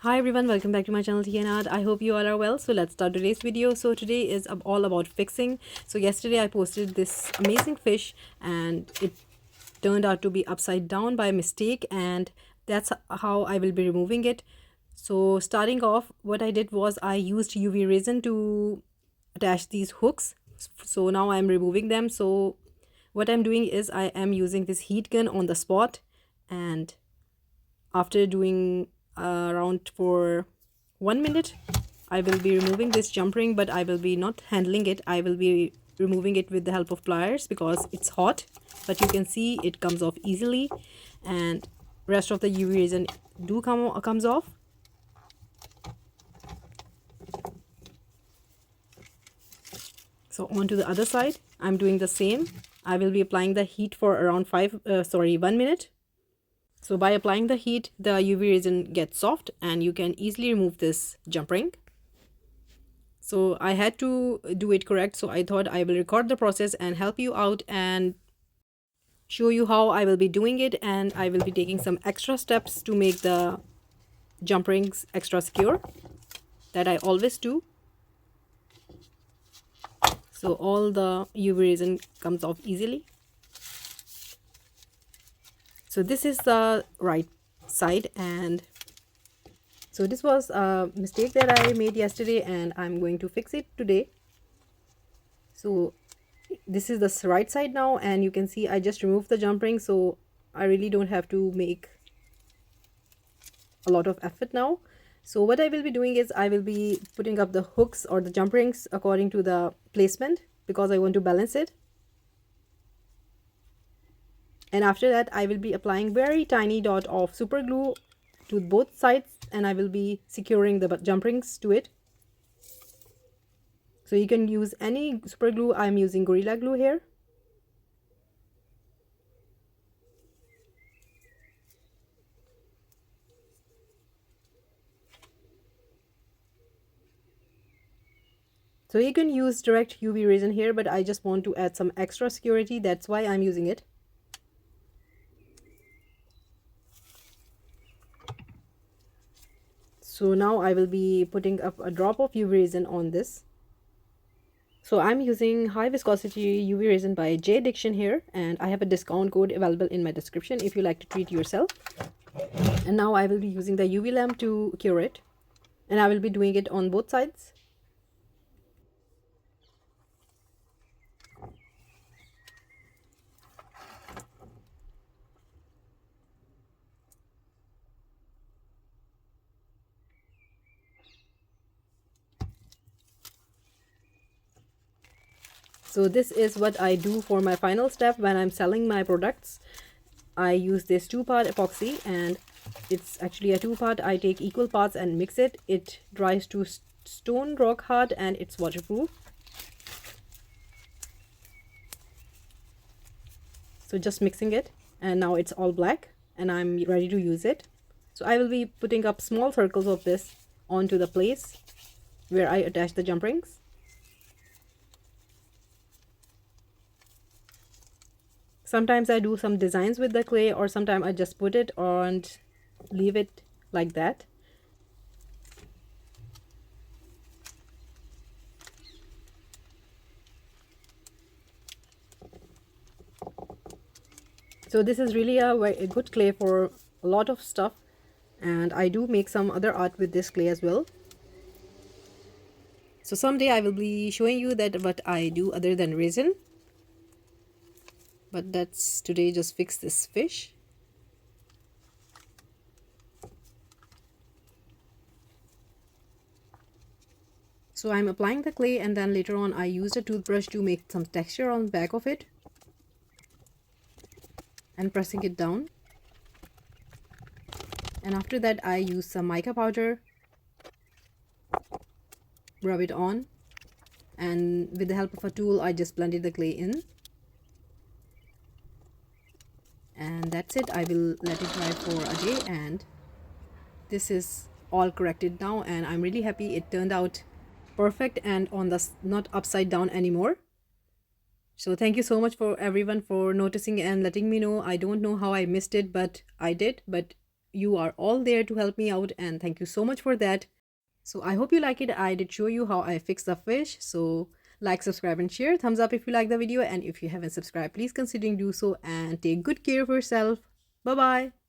Hi everyone, welcome back to my channel TNR. I hope you all are well. So let's start today's video. So today is all about fixing. So yesterday I posted this amazing fish and it turned out to be upside down by mistake, and that's how I will be removing it. So starting off, what I did was I used UV resin to attach these hooks. So now I'm removing them. So what I'm doing is I am using this heat gun on the spot, and after doing around for 1 minute, I will be removing this jump ring, but I will be not handling it. I will be removing it with the help of pliers because it's hot, but you can see it comes off easily, and rest of the UV resin comes off. So on to the other side, I'm doing the same. I will be applying the heat for around 1 minute. So by applying the heat, the UV resin gets soft and you can easily remove this jump ring. So I had to do it correct, so I thought I will record the process and help you out and show you how I will be doing it, and I will be taking some extra steps to make the jump rings extra secure that I always do. So all the UV resin comes off easily. So this is the right side, and so this was a mistake that I made yesterday and I'm going to fix it today. So this is the right side now, and you can see I just removed the jump ring, so I really don't have to make a lot of effort now. So what I will be doing is I will be putting up the hooks or the jump rings according to the placement because I want to balance it. And after that I will be applying very tiny dot of super glue to both sides, and I will be securing the jump rings to it. So you can use any super glue. I'm using Gorilla Glue here. So you can use direct UV resin here, but I just want to add some extra security. That's why I'm using it. So now I will be putting up a drop of UV resin on this. So I'm using high viscosity UV resin by Jdiction here, and I have a discount code available in my description if you like to treat yourself. And now I will be using the UV lamp to cure it, and I will be doing it on both sides. So this is what I do for my final step when I'm selling my products. I use this 2-part epoxy, and it's actually a 2-part. I take equal parts and mix it. It dries to stone rock hard and it's waterproof. So just mixing it, and now it's all black and I'm ready to use it. So I will be putting up small circles of this onto the place where I attach the jump rings. Sometimes I do some designs with the clay, or sometimes I just put it and leave it like that. So this is really a good clay for a lot of stuff, and I do make some other art with this clay as well. So someday I will be showing you that what I do other than resin. But that's today, just fix this fish. So I'm applying the clay, and then later on I used a toothbrush to make some texture on the back of it and pressing it down. And after that I use some mica powder, rub it on, and with the help of a tool I just blended the clay in. And that's it. I will let it dry for a day, and this is all corrected now, and I'm really happy it turned out perfect and on the not upside down anymore. So thank you so much for everyone for noticing and letting me know. I don't know how I missed it, but I did. But you are all there to help me out, and thank you so much for that. So I hope you like it. I did show you how I fix the fish. So like, subscribe and share. Thumbs up if you like the video, and if you haven't subscribed, please consider do so, and take good care of yourself. Bye bye.